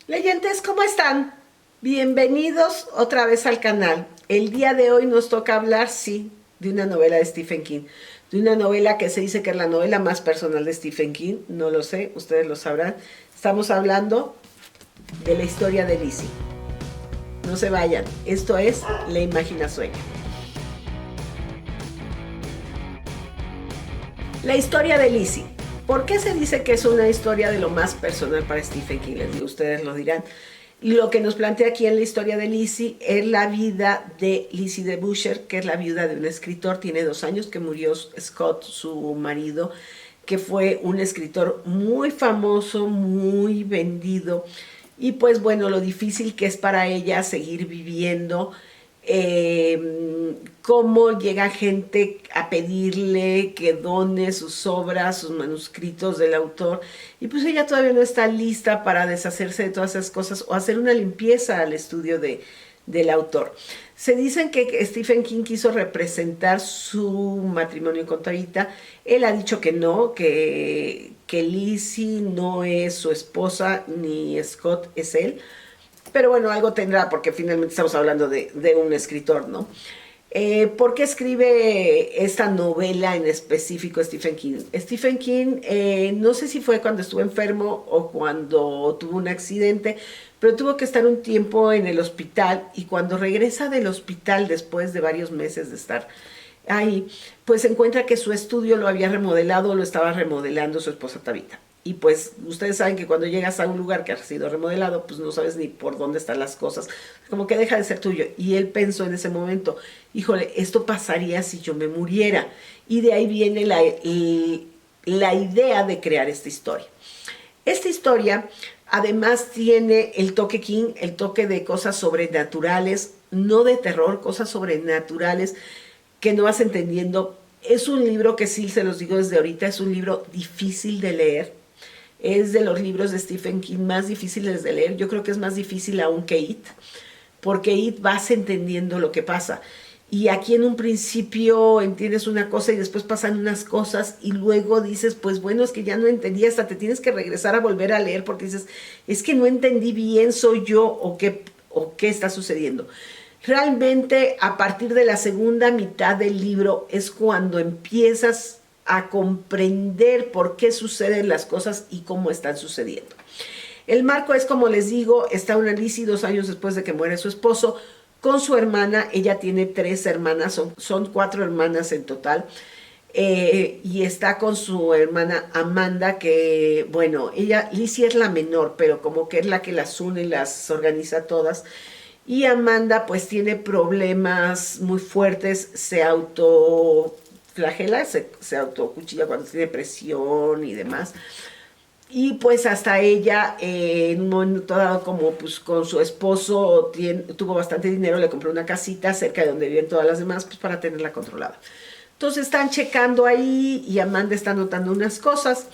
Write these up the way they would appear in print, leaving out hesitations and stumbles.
Leyentes, ¿cómo están? Bienvenidos otra vez al canal. El día de hoy nos toca hablar, sí, de una novela de Stephen King. De una novela que se dice que es la novela más personal de Stephen King. No lo sé, ustedes lo sabrán. Estamos hablando de la historia de Lizzie. No se vayan, esto es La Imagina Sueña. La historia de Lizzie. ¿Por qué se dice que es una historia de lo más personal para Stephen King? Les digo, ustedes lo dirán. Y lo que nos plantea aquí en la historia de Lizzie es la vida de Lizzie DeBusschere, que es la viuda de un escritor. Tiene 2 años que murió Scott, su marido, que fue un escritor muy famoso, muy vendido. Y pues bueno, lo difícil que es para ella seguir viviendo, cómo llega gente a pedirle que done sus obras, sus manuscritos del autor, y pues ella todavía no está lista para deshacerse de todas esas cosas o hacer una limpieza al estudio del autor. Se dicen que Stephen King quiso representar su matrimonio con Tabitha. Él ha dicho que no, que Lizzie no es su esposa, ni Scott es él. Pero bueno, algo tendrá, porque finalmente estamos hablando de un escritor, ¿no? ¿Por qué escribe esta novela en específico Stephen King? Stephen King, no sé si fue cuando estuvo enfermo o cuando tuvo un accidente, pero tuvo que estar un tiempo en el hospital, y cuando regresa del hospital después de varios meses de estar ahí, pues encuentra que su estudio lo había remodelado, lo estaba remodelando su esposa Tabitha. Y pues ustedes saben que cuando llegas a un lugar que ha sido remodelado, pues no sabes ni por dónde están las cosas, como que deja de ser tuyo. Y él pensó en ese momento, híjole, esto pasaría si yo me muriera. Y de ahí viene la idea de crear esta historia. Esta historia además tiene el toque King, el toque de cosas sobrenaturales, no de terror, cosas sobrenaturales que no vas entendiendo. Es un libro que, sí se los digo desde ahorita, es un libro difícil de leer. Es de los libros de Stephen King más difíciles de leer. Yo creo que es más difícil aún que It, porque It vas entendiendo lo que pasa. Y aquí en un principio entiendes una cosa y después pasan unas cosas y luego dices, pues bueno, es que ya no entendí, hasta te tienes que regresar a volver a leer porque dices, es que no entendí bien, soy yo o qué está sucediendo. Realmente a partir de la segunda mitad del libro es cuando empiezas a comprender por qué suceden las cosas y cómo están sucediendo. El marco es, como les digo, está una Lizzie 2 años después de que muere su esposo, con su hermana. Ella tiene 3 hermanas, son 4 hermanas en total, y está con su hermana Amanda, que, bueno, Lizzie es la menor, pero como que es la que las une y las organiza todas. Y Amanda pues tiene problemas muy fuertes, se autoflagela, se autocuchilla cuando tiene presión y demás. Y pues hasta ella, en un momento dado, como pues con su esposo tuvo bastante dinero, le compró una casita cerca de donde viven todas las demás, pues para tenerla controlada. Entonces están checando ahí y Amanda está notando unas cosas.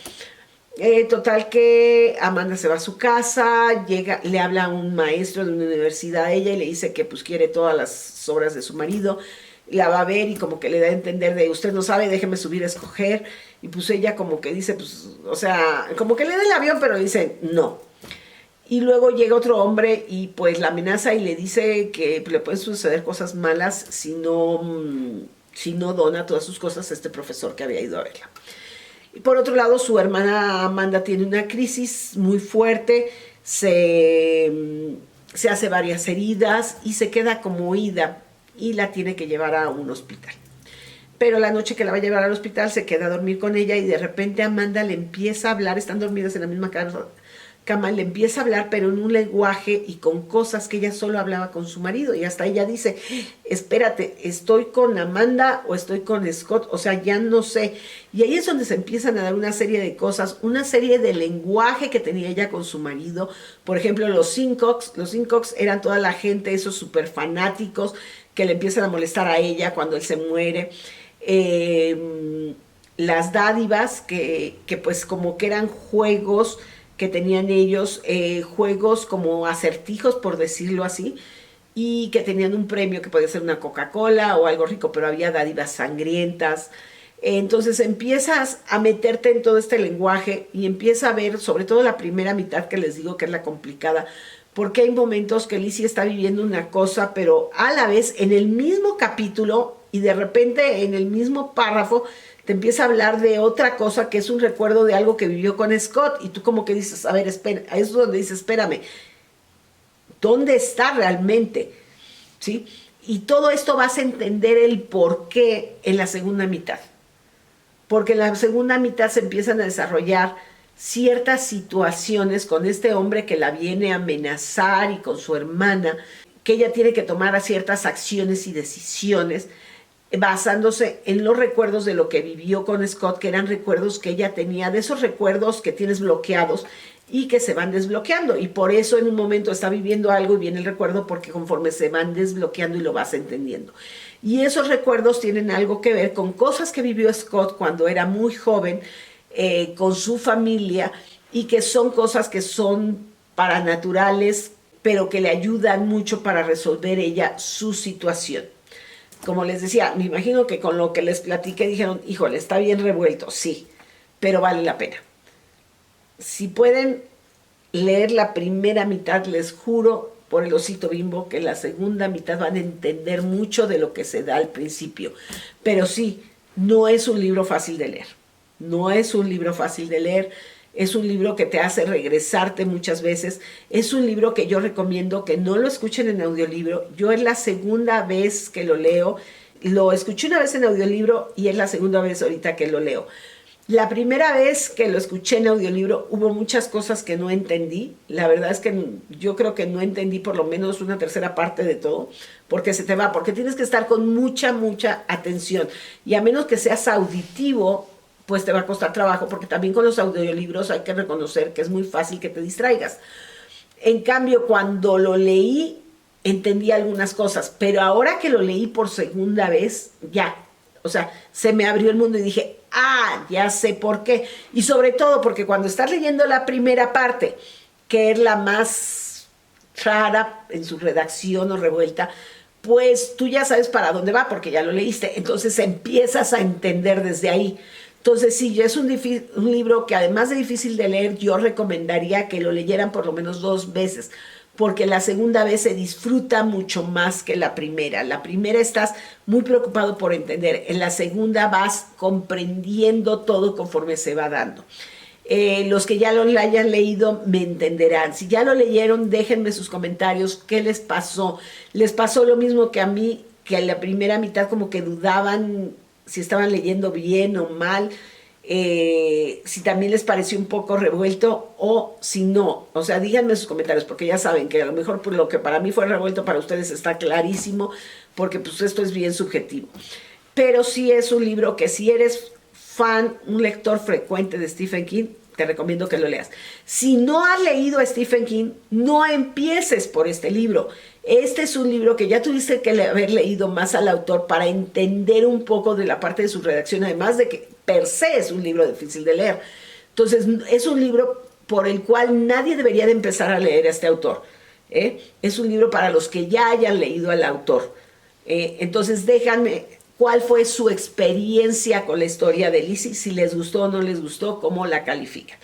Total que Amanda se va a su casa, le habla a un maestro de una universidad a ella y le dice que pues quiere todas las obras de su marido. La va a ver y como que le da a entender de, usted no sabe, déjeme subir a escoger. Y pues ella como que dice, pues, o sea, como que le da el avión, pero le dice no. Y luego llega otro hombre y pues la amenaza y le dice que le pueden suceder cosas malas si no dona todas sus cosas a este profesor que había ido a verla. Y por otro lado, su hermana Amanda tiene una crisis muy fuerte, se hace varias heridas y se queda como oída y la tiene que llevar a un hospital. Pero la noche que la va a llevar al hospital se queda a dormir con ella y de repente Amanda le empieza a hablar, están dormidas en la misma cama, le empieza a hablar, pero en un lenguaje y con cosas que ella solo hablaba con su marido. Y hasta ella dice, espérate, ¿estoy con Amanda o estoy con Scott? O sea, ya no sé. Y ahí es donde se empiezan a dar una serie de cosas, una serie de lenguaje que tenía ella con su marido. Por ejemplo, los Sincox eran toda la gente, esos súper fanáticos que le empiezan a molestar a ella cuando él se muere. Las dádivas, que pues como que eran juegos que tenían ellos, juegos como acertijos, por decirlo así, y que tenían un premio que podía ser una Coca-Cola o algo rico, pero había dádivas sangrientas. Entonces empiezas a meterte en todo este lenguaje y empieza a ver, sobre todo la primera mitad que les digo que es la complicada, porque hay momentos que Lizzie está viviendo una cosa, pero a la vez en el mismo capítulo y de repente en el mismo párrafo te empieza a hablar de otra cosa que es un recuerdo de algo que vivió con Scott y tú como que dices, a ver, espera, es donde dices, espérame, ¿dónde está realmente? ¿Sí? Y todo esto vas a entender el por qué en la segunda mitad. Porque en la segunda mitad se empiezan a desarrollar ciertas situaciones con este hombre que la viene a amenazar y con su hermana, que ella tiene que tomar ciertas acciones y decisiones basándose en los recuerdos de lo que vivió con Scott, que eran recuerdos que ella tenía, de esos recuerdos que tienes bloqueados y que se van desbloqueando, y por eso en un momento está viviendo algo y viene el recuerdo, porque conforme se van desbloqueando y lo vas entendiendo. Y esos recuerdos tienen algo que ver con cosas que vivió Scott cuando era muy joven, con su familia, y que son cosas que son paranaturales, pero que le ayudan mucho para resolver ella su situación. Como les decía, me imagino que con lo que les platiqué dijeron, híjole, está bien revuelto, sí, pero vale la pena. Si pueden leer la primera mitad, les juro por el osito Bimbo que la segunda mitad van a entender mucho de lo que se da al principio. Pero sí, no es un libro fácil de leer. No es un libro fácil de leer. Es un libro que te hace regresarte muchas veces. Es un libro que yo recomiendo que no lo escuchen en audiolibro. Yo es la segunda vez que lo leo. Lo escuché una vez en audiolibro y es la segunda vez ahorita que lo leo. La primera vez que lo escuché en audiolibro hubo muchas cosas que no entendí. La verdad es que yo creo que no entendí por lo menos una tercera parte de todo, porque se te va, porque tienes que estar con mucha atención. Y a menos que seas auditivo, pues te va a costar trabajo, porque también con los audiolibros hay que reconocer que es muy fácil que te distraigas. En cambio, cuando lo leí, entendí algunas cosas, pero ahora que lo leí por segunda vez, ya, o sea, se me abrió el mundo y dije, ya sé por qué. Y sobre todo porque cuando estás leyendo la primera parte, que es la más rara en su redacción o revuelta, pues tú ya sabes para dónde va porque ya lo leíste. Entonces empiezas a entender desde ahí. Entonces sí, es un libro que además de difícil de leer, yo recomendaría que lo leyeran por lo menos 2 veces, porque la segunda vez se disfruta mucho más que la primera. La primera estás muy preocupado por entender, en la segunda vas comprendiendo todo conforme se va dando. Los que ya lo hayan leído me entenderán. Si ya lo leyeron, déjenme sus comentarios, ¿qué les pasó? ¿Les pasó lo mismo que a mí, que en la primera mitad como que dudaban si estaban leyendo bien o mal? Si también les pareció un poco revuelto o si no, o sea, díganme sus comentarios, porque ya saben que a lo mejor por lo que para mí fue revuelto, para ustedes está clarísimo, porque pues esto es bien subjetivo. Pero sí es un libro que si eres fan, un lector frecuente de Stephen King, te recomiendo que lo leas. Si no has leído a Stephen King, no empieces por este libro. Este es un libro que ya tuviste que haber leído más al autor para entender un poco de la parte de su redacción, además de que per se es un libro difícil de leer. Entonces, es un libro por el cual nadie debería de empezar a leer a este autor. Es un libro para los que ya hayan leído al autor. Entonces, déjame cuál fue su experiencia con la historia de Lizzie, si les gustó o no les gustó, cómo la califican.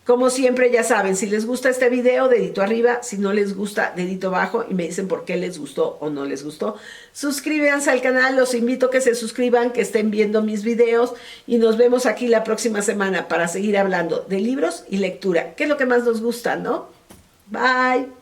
Como siempre, ya saben, si les gusta este video, dedito arriba, si no les gusta, dedito abajo, y me dicen por qué les gustó o no les gustó. Suscríbanse al canal, los invito a que se suscriban, que estén viendo mis videos, y nos vemos aquí la próxima semana para seguir hablando de libros y lectura, que es lo que más nos gusta, ¿no? Bye.